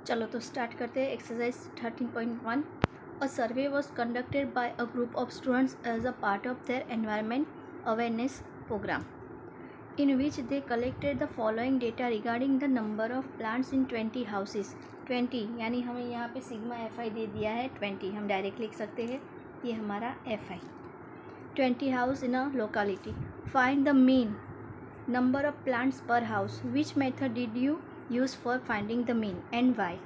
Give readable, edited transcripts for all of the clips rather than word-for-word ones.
चलो तो स्टार्ट करते हैं exercise 13.1। A survey was conducted by a group of students as a part of their environment awareness programme in which they collected the following data regarding the number of plants in 20 houses। 20 यानी हमें यहाँ पे sigma F आई दे दिया है 20, हम direct लिख सकते हैं ये हमारा F I. 20 house in a locality, find the mean number of plants per house, which method did you use for finding the mean and why.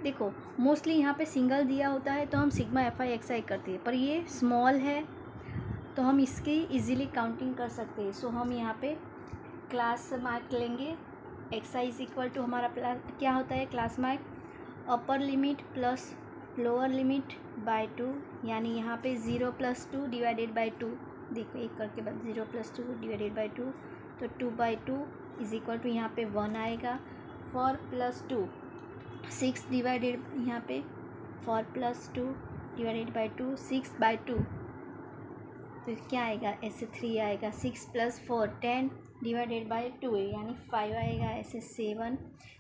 देखो मोस्टली यहाँ पे सिंगल दिया होता है तो हम sigma F I X I करते हैं, पर ये स्मॉल है तो हम इसकी इजीली काउंटिंग कर सकते हैं। सो हम यहाँ पे क्लास मार्क लेंगे। X I is equal to हमारा क्या होता है class mark upper limit plus lower limit by 2, यानी यहाँ पे 0 + 2 डिवाइडेड बाय 2। देखो एक करके बाद 0 + 2 डिवाइडेड बाय 2, तो 2/2 इज इक्वल टू यहाँ पे 1 आएगा। 4 + 2 6 डिवाइडेड, यहाँ पे 4 + 2 डिवाइडेड बाय 2 6/2, तो क्या आएगा ऐसे 3 आएगा। 6 + 4 10 डिवाइडेड बाय 2 यानी 5 आएगा, ऐसे 7।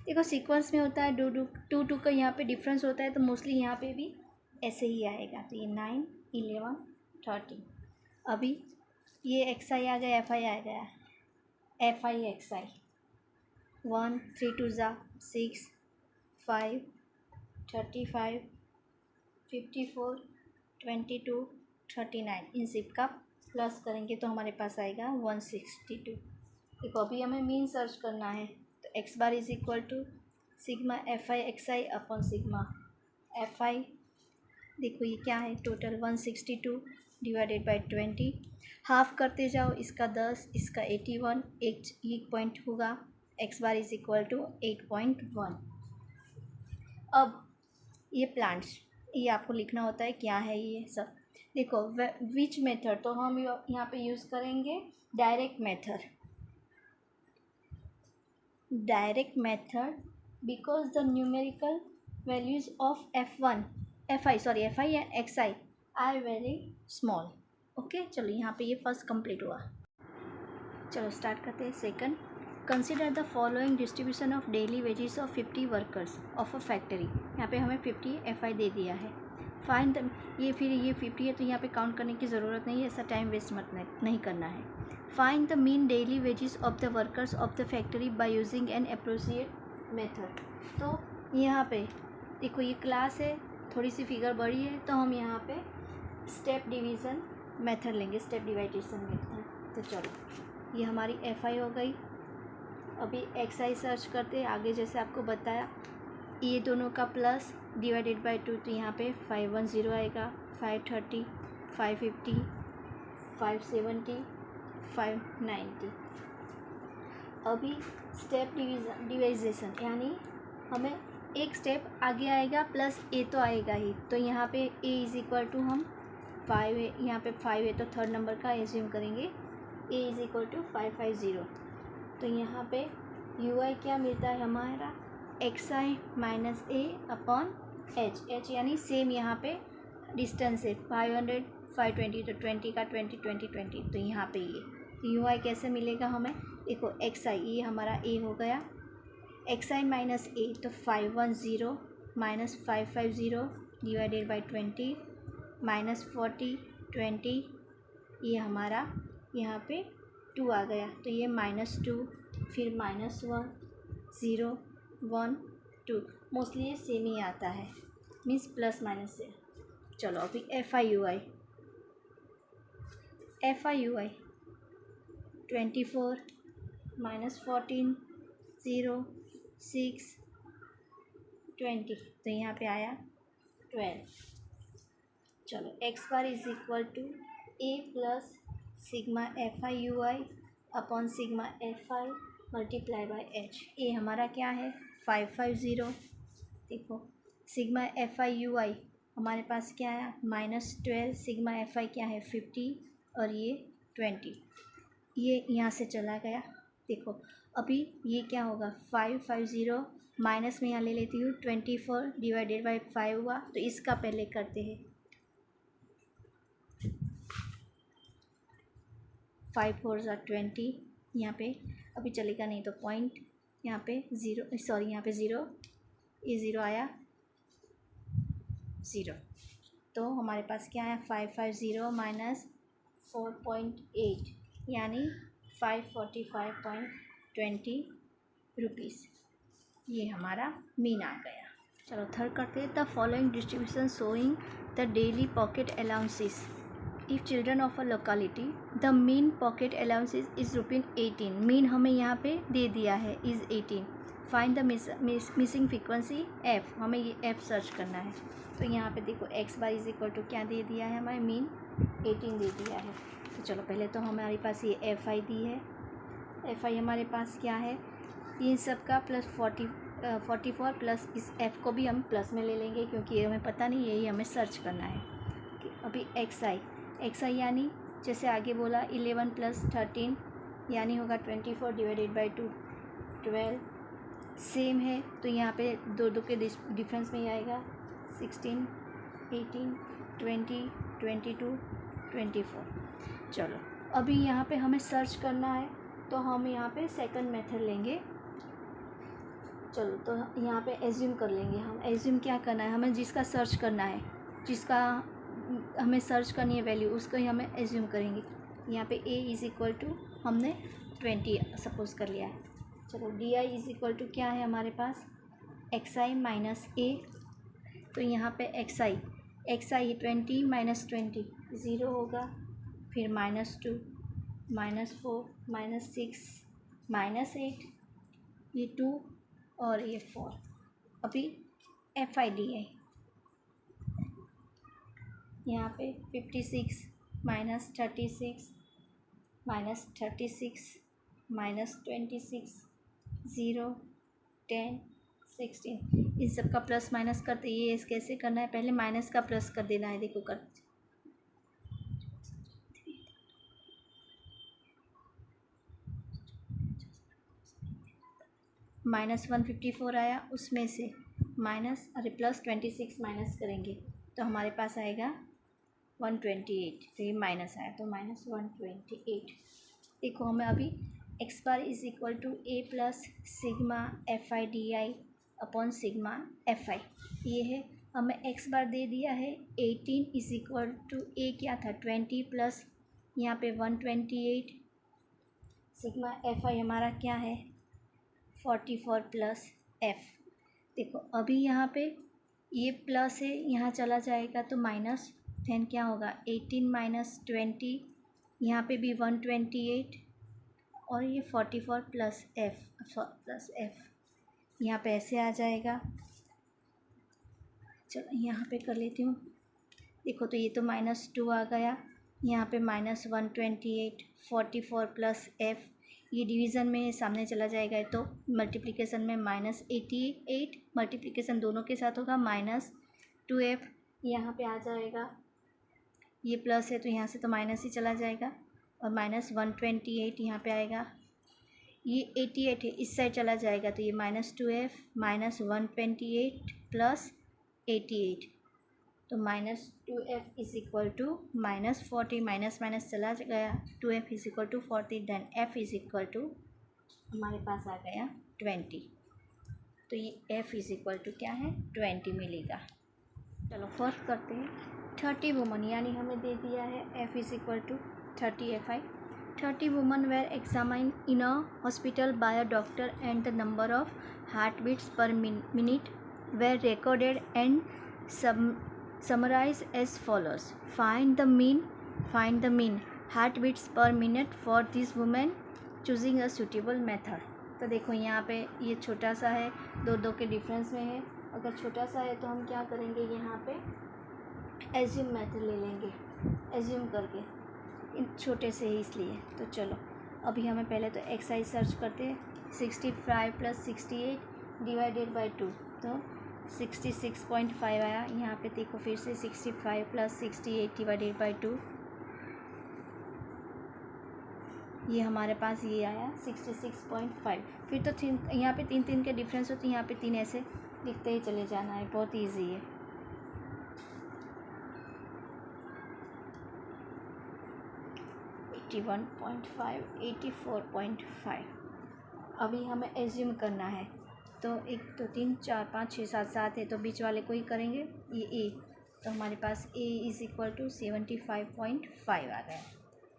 देखो सीक्वेंस में होता है 2 का यहाँ पे डिफरेंस होता है तो मोस्टली यहाँ पे भी ऐसे ही आएगा। तो ये 9 11 13। अभी ये एक्स आई आ गया, एफ आई आ गया, एफ आई एक्स आई 1 3 2 6 5 35 54 22 39, इन सब का प्लस करेंगे तो हमारे पास आएगा 162। देखो अभी हमें मीन सर्च करना है तो X bar is equal to sigma F I X I upon sigma F I. देखो ये क्या है टोटल 162 डिवाइडेड बाय 20, हाफ करते जाओ, इसका 10 इसका 81, एक पॉइंट होगा। X bar is equal to 8.1। अब ये प्लांट्स, ये आपको लिखना होता है क्या है ये सब। देखो विच मेथड, तो हम यहाँ पे यूज़ करेंगे direct method. Direct method because the numerical values of F I and x I R very small. Okay चलो यहाँ पे ये फर्स्ट कंप्लीट हुआ। चलो स्टार्ट करते हैं second. Consider the following distribution of daily wages of 50 workers of a factory. यहाँ पे हमें 50 एफ आई दे दिया है। फाइंड द, ये फिर ये 50 है तो यहाँ पे काउंट करने की ज़रूरत नहीं है, ऐसा टाइम वेस्ट मत नहीं करना है। Find the mean daily wages of the workers of the factory by using an appropriate method. तो यहाँ पे देखो ये क्लास है, थोड़ी सी फिगर बड़ी है तो हम यहाँ पे स्टेप डिवीज़न मेथड लेंगे, स्टेप डिवाइडेशन मेथड। तो चलो ये हमारी एफ आई हो गई। अभी एक्स आई सर्च करते आगे, जैसे आपको बताया ये दोनों का प्लस डिवाइडेड बाय 2, तो यहाँ पे 510 आएगा, 530 550 570 590। अभी स्टेप डिवाइजेशन यानी हमें एक स्टेप आगे आएगा प्लस ए तो आएगा ही, तो यहाँ पे ए इज इक्वल टू हम 5 है, यहाँ पे 5 है तो थर्ड नंबर का एज्यूम करेंगे ए इज इक्वल टू 550। तो यहाँ पे यू आई क्या मिलता है हमारा x I minus A upon H, H यानी सेम यहाँ पे डिस्टेंस है 500 520, तो 20 का 20 20 20, तो यहाँ पे ये यू आई कैसे मिलेगा हमें। देखो एक्स आई ये हमारा ए हो गया, एक्स आई माइनस ए तो 510 माइनस 550 डिवाइडेड बाई 20 माइनस 40 20, ये हमारा यहाँ पे 2 आ गया, तो ये -2 फिर -1 0 1 2, मोस्टली ये सेम ही आता है, मीन्स प्लस माइनस से। चलो अभी एफ आई यू आई 24 -14 0 6 20, तो यहाँ पे आया 12। चलो X bar is equal to A plus sigma F I U I upon sigma F I multiply by H. A हमारा क्या है 550। देखो sigma F I U I हमारे पास क्या है -12, सिग्मा एफ आई क्या है 50 और ये 20, ये यहाँ से चला गया। देखो अभी ये क्या होगा 550 माइनस में यहाँ ले लेती हूँ 24 डिवाइडेड बाई 5 हुआ, तो इसका पहले करते हैं 5 4 20, यहाँ पे अभी चलेगा नहीं तो पॉइंट यहाँ पे 0, सॉरी यहाँ पे 0 ये 0 आया 0, तो हमारे पास क्या है 550 माइनस 4.8 यानी 545.20 रुपीज़, ये हमारा मीन आ गया। चलो थर्ड करते हैं। The following distribution showing the daily pocket allowances if children of a locality, the mean pocket allowances is ₹18। Mean हमें यहाँ पे दे दिया है is 18। Find the missing frequency f, हमें ये f सर्च करना है। तो यहाँ पे देखो x by is equal to क्या दे दिया है, हमारे मीन 18 दे दिया है। तो चलो पहले तो हमारे पास ये fi दी है, fi हमारे पास क्या है, इन सब का प्लस 44 प्लस इस f को भी हम प्लस में ले लेंगे क्योंकि ये हमें पता नहीं, यही हमें सर्च करना है। अभी xi यानी जैसे आगे बोला 11 प्लस 13 यानी होगा 24 डिवाइडेड बाई 2 12, सेम है तो यहाँ पे दो के डिफरेंस में ही आएगा 16 18 20 22 24। चलो अभी यहाँ पे हमें सर्च करना है तो हम यहाँ पे सेकंड मेथड लेंगे। चलो तो यहाँ पे एज्यूम कर लेंगे हम। एज्यूम क्या करना है, हमें जिसका सर्च करना है, जिसका हमें सर्च करनी है वैल्यू, उसको ही हमें एज्यूम करेंगे। यहाँ पे a इज़ इक्वल टू हमने 20 सपोज़ कर लिया है। चलो di इज़ इक्वल टू क्या है हमारे पास xi माइनस a, तो यहाँ पे xi 20 माइनस 20 ज़ीरो होगा, फिर -2 -4 -6 -8 ये 2 और ये 4। अभी FIDI यहाँ पे 56 माइनस 36 माइनस 36 माइनस 26 0 10 16, इन सब का प्लस माइनस करते, ये कैसे करना है, पहले माइनस का प्लस कर देना है। देखो कर -154 आया, उसमें से माइनस अरे प्लस 26 माइनस करेंगे तो हमारे पास आएगा 128, तो ये माइनस आया तो -128। देखो हमें अभी X bar is equal to a plus sigma FIDI upon sigma FI, ये है। हमें एक्स बार दे दिया है 18 इज़ इक्वल टू a क्या था 20 प्लस यहाँ पे 128, सिग्मा FI हमारा क्या है 44 प्लस f। देखो अभी यहाँ पे ये प्लस है, यहाँ चला जाएगा तो माइनस, देन क्या होगा 18 माइनस 20, यहाँ पे भी 128 और ये 44 प्लस f यहाँ पे ऐसे आ जाएगा। चलो यहाँ पे कर लेती हूँ। देखो तो ये तो -2 आ गया, यहाँ पे -128 44 प्लस f, ये डिवीज़न में सामने चला जाएगा तो मल्टीप्लिकेशन में -88, मल्टीप्लिकेशन दोनों के साथ होगा -2f, यहाँ पे आ जाएगा। ये प्लस है तो यहाँ से तो माइनस ही चला जाएगा और -128 यहाँ पे आएगा। ये 88 है, इस साइड चला जाएगा तो ये -2f -128 प्लस 88, तो -2f is equal to -40, minus चला गया, 2f is equal to 40, then f is equal to हमारे पास आ गया 20, तो ये f इज़ इक्वल टू क्या है 20 मिलेगा। चलो फर्स्ट करते हैं। 30 वुमन यानी हमें दे दिया है f is equal to 30 FI। 30 women were examined in a hospital by a doctor and the number of heartbeats per minute were recorded and summarized as follows. Find the mean heartbeats per minute for these women choosing a suitable method। तो देखो यहाँ पे ये छोटा सा है, दो के डिफरेंस में है। अगर छोटा सा है तो हम क्या करेंगे, यहाँ पे एज्यूम मेथड ले लेंगे, एज्यूम करके इन छोटे से ही इसलिए। तो चलो अभी हमें पहले तो एक्साइज सर्च करते हैं। 65 प्लस 68 डिवाइडेड बाई 2 तो 66.5 आया। यहाँ पे देखो फिर से 65 प्लस 68 डिवाइडेड बाई 2, ये हमारे पास ये आया 66.5। फिर तो यहाँ पे तीन के डिफरेंस होती है, यहाँ पे 3 ऐसे लिखते ही चले जाना है, बहुत ईजी है। (81.5) 84.5। अभी हमें एज्यूम करना है तो 1 2 3 4 5 6 7 7 है, तो बीच वाले को ही करेंगे, ये ए। तो हमारे पास ए इज़ इक्वल टू 75.5 आ गया।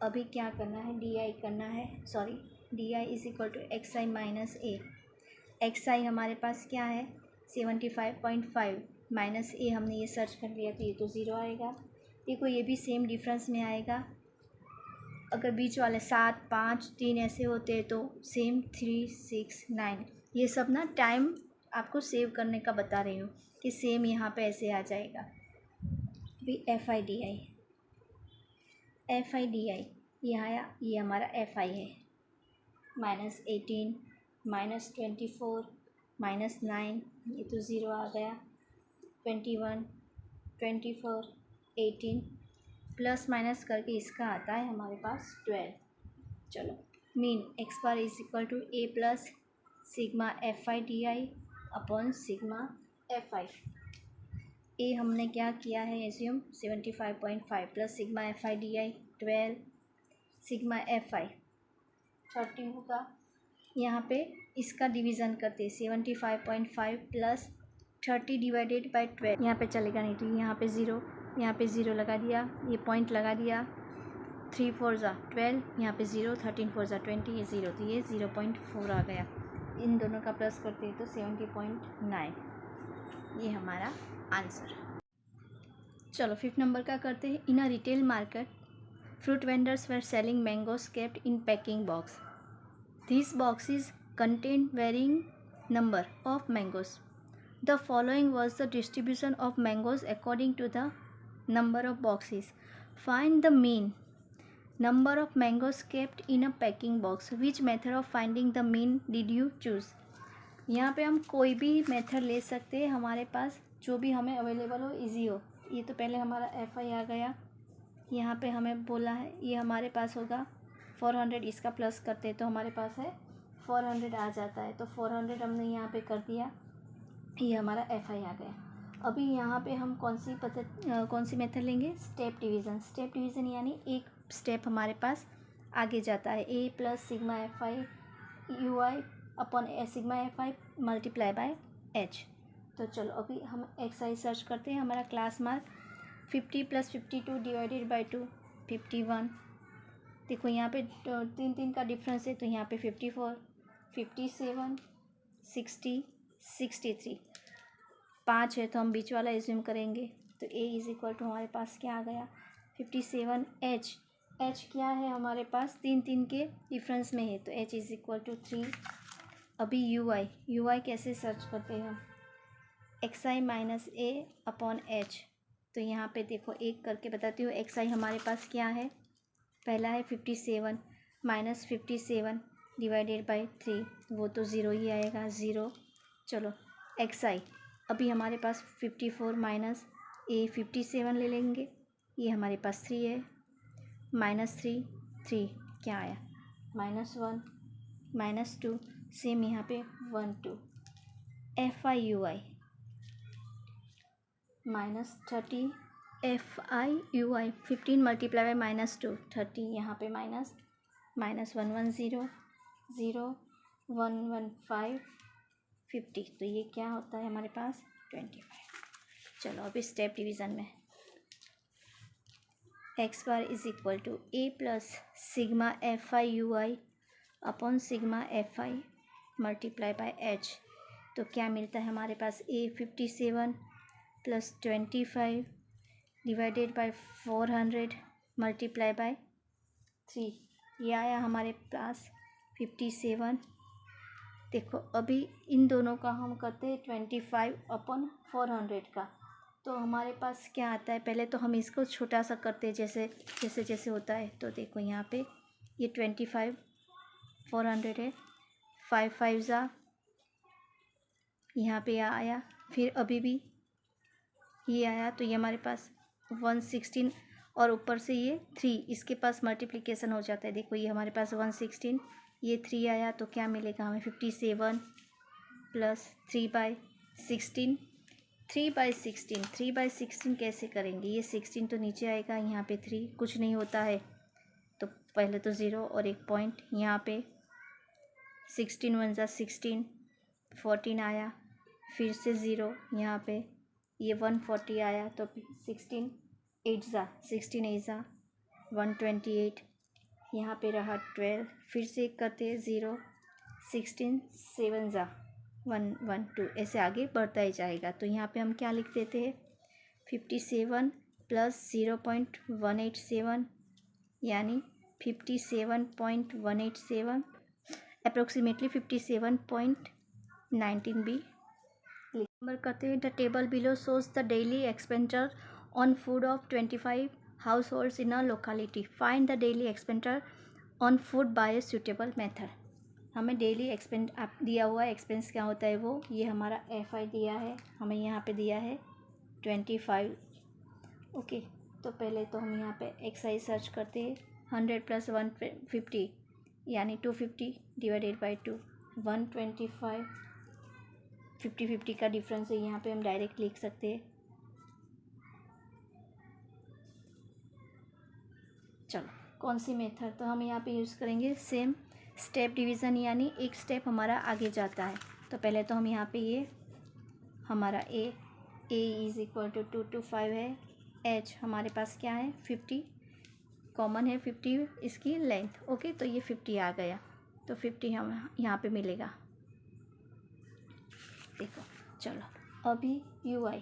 अभी क्या करना है, डी आई करना है, sorry D I is equal to X I minus A. X I हमारे पास क्या है 75.5 माइनस ए, हमने ये सर्च कर लिया तो ये तो ज़ीरो आएगा। देखो ये भी सेम डिफरेंस में आएगा। अगर बीच वाले 7 5 3 ऐसे होते हैं तो सेम 3 6 9, ये सब ना टाइम आपको सेव करने का बता रही हूँ कि सेम यहाँ पे ऐसे आ जाएगा। अभी एफ आई डी आई ये आया, ये हमारा एफ आई है -18 -24 -9, ये तो ज़ीरो आ गया। 21 24 18 प्लस माइनस करके इसका आता है हमारे पास 12। चलो mean X bar is equal to A plus sigma F I D I upon sigma F I. A हमने क्या किया है assume 75.5 plus sigma F I D I 12 sigma F I 30 होगा। यहाँ पे इसका डिवीज़न करते 75.5 प्लस 30 डिवाइडेड बाई 12, यहाँ पे चलेगा नहीं तो यहाँ पे ज़ीरो, यहाँ पे ज़ीरो लगा दिया, ये पॉइंट लगा दिया। 3 4 ज़ा 12, यहाँ पे ज़ीरो, 13 4 ज़ा 20, ये ज़ीरो, तो ये 0.4 आ गया। इन दोनों का प्लस करते हैं तो 70.9, ये हमारा आंसर। चलो 5th नंबर का करते हैं। In a retail market fruit vendors were selling mangoes kept in packing box. These boxes contain varying number of mangoes. The following was the distribution of mangoes according to the number of boxes. Find the mean number of mangoes kept in a packing box. Which method of finding the mean did you choose? यहाँ पे हम कोई भी method ले सकते हैं, हमारे पास जो भी हमें अवेलेबल हो, इजी हो। ये तो पहले हमारा एफ आई आ गया, यहाँ पे हमें बोला है ये हमारे पास होगा 400, इसका प्लस करते तो हमारे पास है 400 आ जाता है, तो 400 हमने यहाँ पे कर दिया, ये हमारा एफ आई आ गया। अभी यहाँ पे हम कौन सी मेथड लेंगे, स्टेप डिवीज़न यानी एक स्टेप हमारे पास आगे जाता है। A plus sigma F I U I upon sigma F I multiply by H. तो चलो अभी हम एक्स आई सर्च करते हैं। हमारा क्लास मार्क 50 + 52 डिवाइडेड बाई 2 51। देखो यहाँ पे 3 3 का डिफरेंस है, तो यहाँ पे 54 57 60 63 5 है, तो हम बीच वाला एज्यूम करेंगे। तो ए इज़ इक्वल टू हमारे पास क्या आ गया 57। एच क्या है हमारे पास 3 3 के डिफरेंस में है, तो एच इज़ इक्वल टू 3। अभी यू आई कैसे सर्च करते हैं हम, x I minus A upon H. तो यहाँ पे देखो एक करके बताती हूँ। एक्स आई हमारे पास क्या है, पहला है 57 माइनस 57 डिवाइडेड बाई 3, वो तो ज़ीरो ही आएगा, ज़ीरो। चलो एक्स आई अभी हमारे पास 54 माइनस ए 57 ले लेंगे, ये हमारे पास 3 है, -3 क्या आया -1 -2, सेम यहाँ पे 1 2। F I U I -30 F I U I 15 multiply by -2 30, यहाँ पे -110 0 1 1 5 50, तो ये क्या होता है हमारे पास 25। चलो अभी स्टेप डिवीज़न में X bar is equal to A plus sigma F I U I upon sigma F I multiply by H. तो क्या मिलता है हमारे पास, A 57 + 25 divided by 400 multiply by 3, ये आया हमारे पास 57। देखो अभी इन दोनों का हम करते हैं 25/400 का, तो हमारे पास क्या आता है, पहले तो हम इसको छोटा सा करते हैं जैसे होता है। तो देखो यहाँ पे ये 25/400 है, 5 5 ज़ा यहाँ पे आया, फिर अभी भी ये आया, तो ये हमारे पास 116 और ऊपर से ये 3, इसके पास मल्टीप्लिकेशन हो जाता है। देखो ये हमारे पास 116, ये 3 आया, तो क्या मिलेगा हमें 57 + 3/16 3/16 कैसे करेंगे, ये 16 तो नीचे आएगा, यहाँ पे 3 कुछ नहीं होता है, तो पहले तो ज़ीरो और एक पॉइंट यहाँ पे 16 1 ज़ा 16 14 आया, फिर से 0 यहाँ पे, ये 140 आया, तो 16 8 ज़ा 128, यहाँ पे रहा 12, फिर से करते 0, 16 7 ज़ा 112, ऐसे आगे बढ़ता ही जाएगा। तो यहाँ पे हम क्या लिख देते हैं, 57 प्लस 0.187 यानी 57.187, अप्रोक्सीमेटली 57.19 भी नंबर करते हैं। The table below shows the daily expenditure on food of 25 house holds in a locality. Find the daily expenditure on food by a suitable method. हमें डेली एक्सपेंड दिया हुआ एक्सपेंस क्या होता है वो, ये हमारा FI दिया है, हमें यहाँ पे दिया है 25। ओके, तो पहले तो हम यहाँ पे XI सर्च करते हैं। 100 प्लस 150 यानी 250 डिवाइडेड बाई 2, 125, 50 का डिफरेंस है, यहाँ पे हम डायरेक्ट लिख सकते हैं। चलो कौन सी मेथड, तो हम यहाँ पे यूज़ करेंगे सेम स्टेप डिवीज़न, यानी एक स्टेप हमारा आगे जाता है। तो पहले तो हम यहाँ पे ये हमारा A इज़ इक्वल टू 225 है, H हमारे पास क्या है 50 कॉमन है, 50 इसकी लेंथ। ओके, तो ये 50 आ गया, तो 50 हम यहाँ पे मिलेगा। देखो चलो अभी UI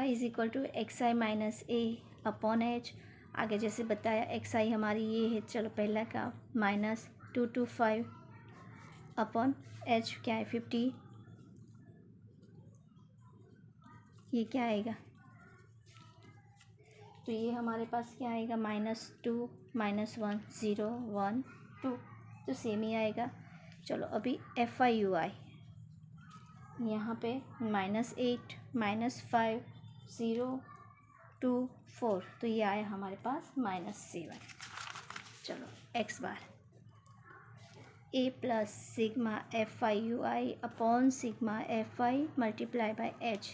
is equal to XI minus A upon H। आगे जैसे बताया XI हमारी ये है, चलो पहला का माइनस 225 अपॉन H क्या है 50, ये क्या आएगा, तो ये हमारे पास क्या आएगा -2 -1 0 1 2, तो सेम ही आएगा। चलो अभी FI यहाँ पे -8 -5 0 2 4, तो ये आया हमारे पास -7। चलो X bar A plus sigma FI upon sigma FI multiply by H,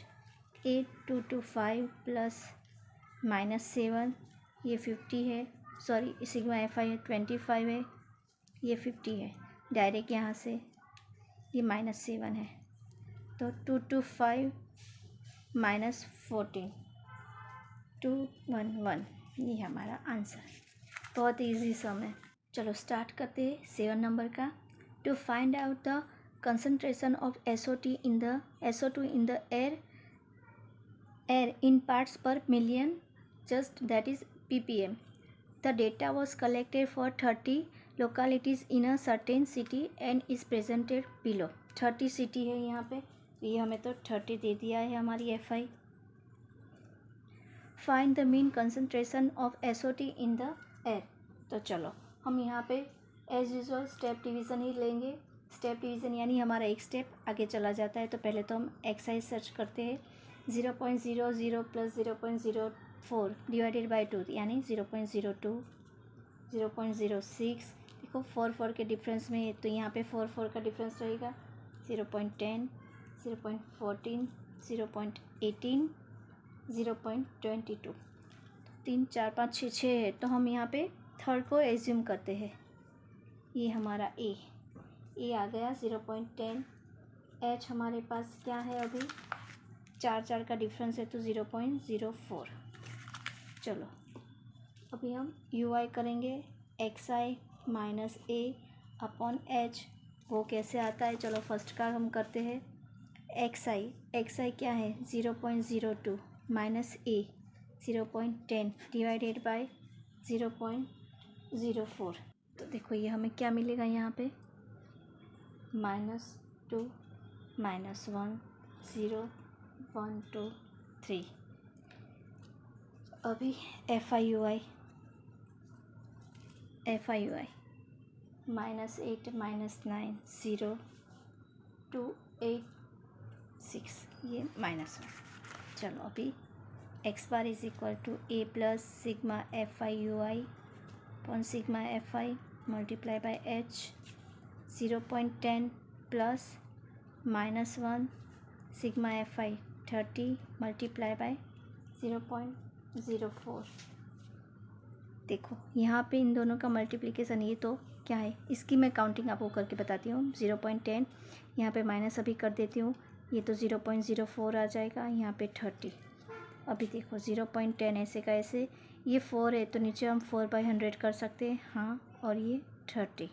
8225 plus -7, ये 50 है, सॉरी सिग्मा FI 25 है, ये 50 है, डायरेक्ट यहाँ से ये -7 है, तो 225 -14 211, ये हमारा आंसर। बहुत इजी सम है। चलो स्टार्ट करते हैं 7 नंबर का। To find out the concentration of SO2 in the air in parts per million, just that is ppm. The data was collected for 30 localities in a certain city and is presented below. 30 city है यहाँ पे, ये हमें तो 30 दे दिया है हमारी FI। Find the mean concentration of SO2 in the air. तो चलो हम यहाँ पे एज यूजल स्टेप डिवीज़न ही लेंगे। स्टेप डिवीज़न यानी हमारा एक स्टेप आगे चला जाता है। तो पहले तो हम XI सर्च करते हैं, 0.00 प्लस 0.04 डिवाइडेड बाई 2 यानी 0.02 0.06। देखो 4 के डिफरेंस में, तो यहाँ पे 4 का डिफरेंस रहेगा, 0.10 0.14 0.18 0.22, 3 4 5 6 6 है। तो हम यहाँ पे थर्ड को एज्यूम करते हैं, ये हमारा A आ गया 0.10। H हमारे पास क्या है, अभी 4 का डिफरेंस है तो 0.04। चलो अभी हम UI करेंगे, XI minus A upon H, वो कैसे आता है। चलो फर्स्ट का हम करते हैं, XI क्या है 0.02 माइनस A 0.10 डिवाइडेड बाय 0.04। तो देखो ये हमें क्या मिलेगा यहाँ पे, -2 -1 0 1 2 3। अभी FI UI -8 -9 0 2 8 6, ये -1। चलो अभी X bar is equal to A plus sigma FI UI upon sigma FI multiply by H, 0.10 प्लस -1 सिग्मा FI 30 मल्टीप्लाई बाय 0.04। देखो यहाँ पे इन दोनों का मल्टीप्लिकेशन, ये तो क्या है, इसकी मैं काउंटिंग आपको करके बताती हूँ। 0.10 यहाँ पे माइनस अभी कर देती हूँ, ये तो 0.04 आ जाएगा, यहाँ पे 30। अभी देखो 0.10 ऐसे का ऐसे, ये 4 है तो नीचे हम 4/100 कर सकते हैं, हाँ, और ये 30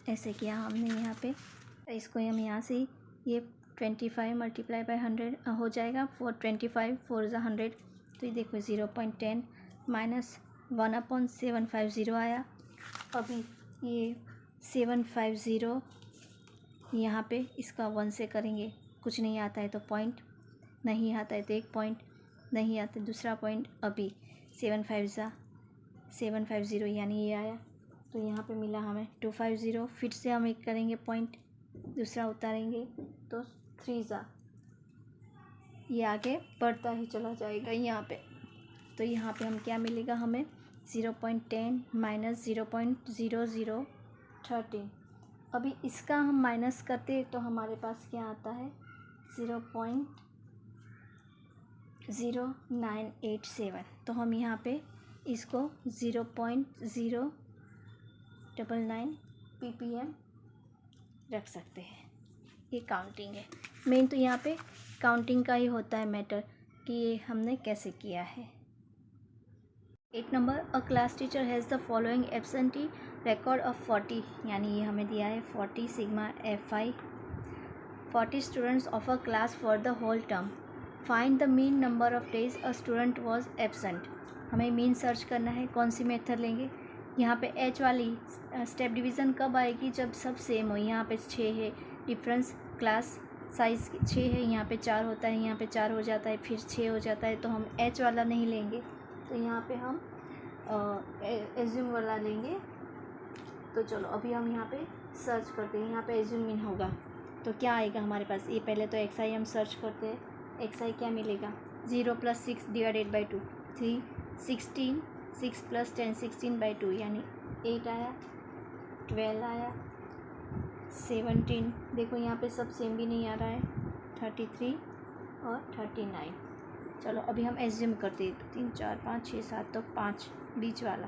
ऐसे किया हमने यहाँ पे। इसको हम यहाँ से ये 25 मल्टीप्लाई बाय 100 हो जाएगा, 425 4 ज़ा 100, तो ये देखो 0.10 माइनस 1/750 आया। अभी ये 750 यहाँ पे इसका 1 से करेंगे, कुछ नहीं आता है तो पॉइंट, नहीं आता है तो 1 पॉइंट, नहीं आता है दूसरा पॉइंट। अभी 750 यानी ये आया, तो यहाँ पे मिला हमें 250। फिर से हम एक करेंगे पॉइंट, दूसरा उतारेंगे तो 3 ज़ा, ये आगे बढ़ता ही चला जाएगा यहाँ पे। तो यहाँ पे हम क्या मिलेगा हमें 0.10 माइनस 0.0013। अभी इसका हम माइनस करते तो हमारे पास क्या आता है 0.0987। तो हम यहाँ पे इसको 0.099 ppm रख सकते हैं। ये काउंटिंग है, मेन तो यहाँ पे काउंटिंग का ही होता है मैटर कि ये हमने कैसे किया है। 8 number, a class teacher has the following absentee record of 40, यानी ये हमें दिया है 40 sigma FI 40 students of a class for the whole term. Find the mean number of days a student was absent. हमें मीन सर्च करना है, कौन सी मेथड लेंगे। यहाँ पे H वाली स्टेप डिवीज़न कब आएगी, जब सब सेम हो। यहाँ पे 6 है, डिफरेंस क्लास साइज़ 6 है, यहाँ पे 4 होता है, यहाँ पे 4 हो जाता है, फिर 6 हो जाता है, तो हम H वाला नहीं लेंगे, तो यहाँ पे हम एज्यूम वाला लेंगे। तो चलो अभी हम यहाँ पे सर्च करते हैं, यहाँ पे एज्यूम मीन होगा तो क्या आएगा हमारे पास। ये पहले तो XI हम सर्च करते हैं, XI क्या मिलेगा 0 + 6 डिवाइडेड बाई 2 3 16 6 + 10 16/2 यानी 8 आया, 12 आया, 17। देखो यहाँ पे सब सेम भी नहीं आ रहा है, 33 और 39। चलो अभी हम एज्यूम करते हैं 3 4 5 6 7, तो 5 बीच वाला,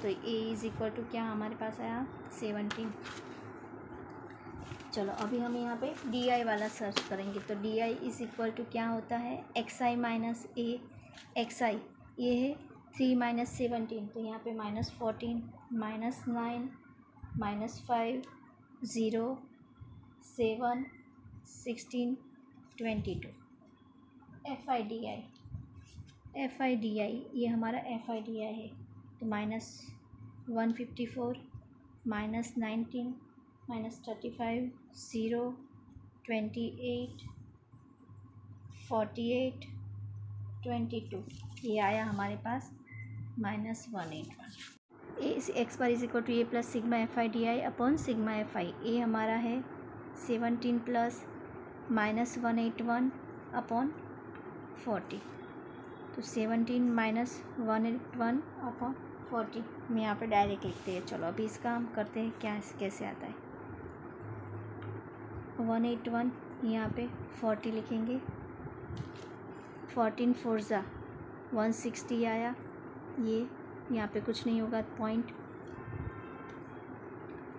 तो A = क्या हमारे पास आया 17। चलो अभी हम यहाँ पे DI वाला सर्च करेंगे, तो DI = क्या होता है XI माइनस A। XI ये है 3 - 17, तो यहाँ पे -14 -9 -5 0 7 16 22। FIDI ये हमारा FIDI है, तो -154 -19 -35 0 28 48 22, ये आया हमारे पास -181। X bar = A + sigma FIDI upon sigma FI। ए हमारा है 17 + -181 अपॉन 40, तो 17 - 181 अपॉन 40 हम यहाँ पे डायरेक्ट लिखते हैं। चलो अभी इसका हम करते हैं क्या कैसे आता है। 181 यहाँ पे 40 लिखेंगे, 14 4 ज़ा 160 आया, ये यहाँ पे कुछ नहीं होगा पॉइंट।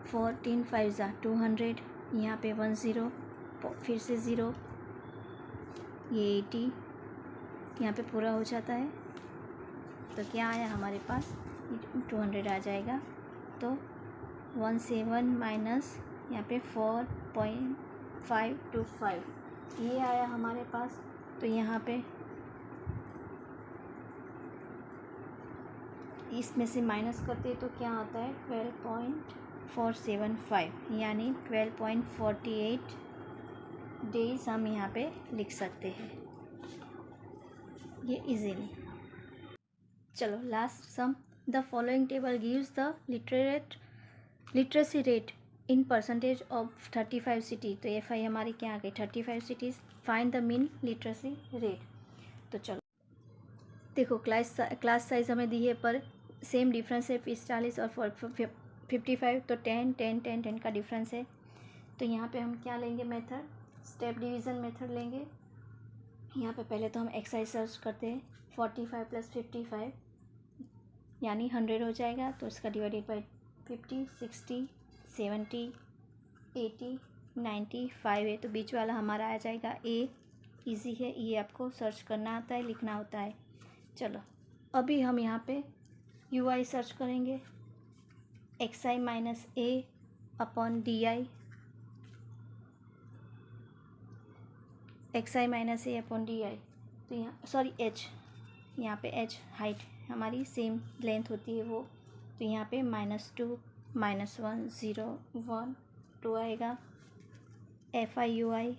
14 5 ज़ा 200, यहाँ पे 10 फिर से 0, ये 80 यहाँ पे पूरा हो जाता है, तो क्या आया हमारे पास 200 आ जाएगा। तो 17 माइनस यहाँ पे 4.525 ये आया हमारे पास। तो यहाँ पे इसमें से माइनस करते तो क्या आता है 12.475 यानी 12.48 डेज हम यहाँ पे लिख सकते हैं ये इजीली। चलो last sum, the following table gives the literacy rate in percentage of 35 city. तो FI हमारी क्या आ गई 35 cities. Find the mean literacy rate. तो चलो देखो क्लास साइज हमें दी है, पर सेम डिफरेंस है 45 और 55, तो 10 10 10 10 का डिफरेंस है। तो यहाँ पे हम क्या लेंगे मेथड, स्टेप डिवीज़न मेथड लेंगे। यहाँ पे पहले तो हम XI सर्च करते हैं, 45 + 55 यानी 100 हो जाएगा, तो इसका डिवाइडेड बाई 50 60 70 80, 95 है, तो बीच वाला हमारा आ जाएगा ए। इजी है, ये आपको सर्च करना आता है, लिखना होता है। चलो अभी हम यहाँ पे यू आई सर्च करेंगे, x I minus A upon D I, X I minus A upon D I. तो यहाँ सॉरी एच, यहाँ पे एच हाइट हमारी सेम लेंथ होती है वो, तो यहाँ पे -2, -1, 0, 1, 2 आएगा। एफ आई यू आई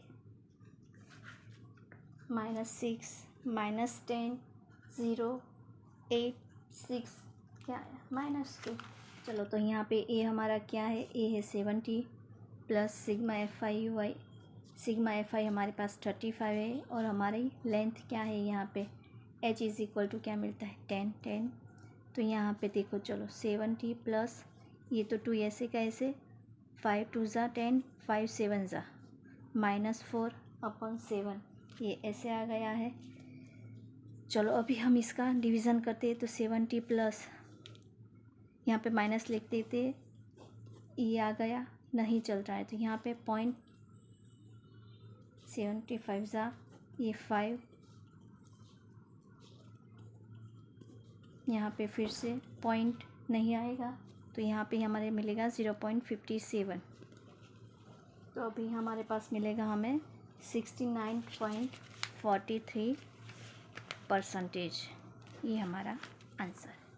-6, -10, 0, 8, 6 क्या है -2। चलो तो यहाँ पे ए हमारा क्या है, ए है 70 plus sigma F I U I. Sigma F आई हमारे पास 35 है और हमारी लेंथ क्या है यहाँ पे, एच इज़ इक्वल टू क्या मिलता है 10। तो यहाँ पे देखो, चलो 70 प्लस ये तो 2 ऐसे कैसे, 5 2 ज़ा 10, 5 7 ज़ा -4 अपॉन 7, ये ऐसे आ गया है। चलो अभी हम इसका डिवीज़न करते हैं, तो 70 प्लस यहाँ पे माइनस लिख देते, ये आ गया, नहीं चल रहा है, तो यहाँ पे 0.75 ज़ा ये 5, यहाँ पे फिर से पॉइंट नहीं आएगा, तो यहाँ पे हमारे मिलेगा 0.57। तो अभी हमारे पास मिलेगा हमें 69.43%। ये हमारा आंसर।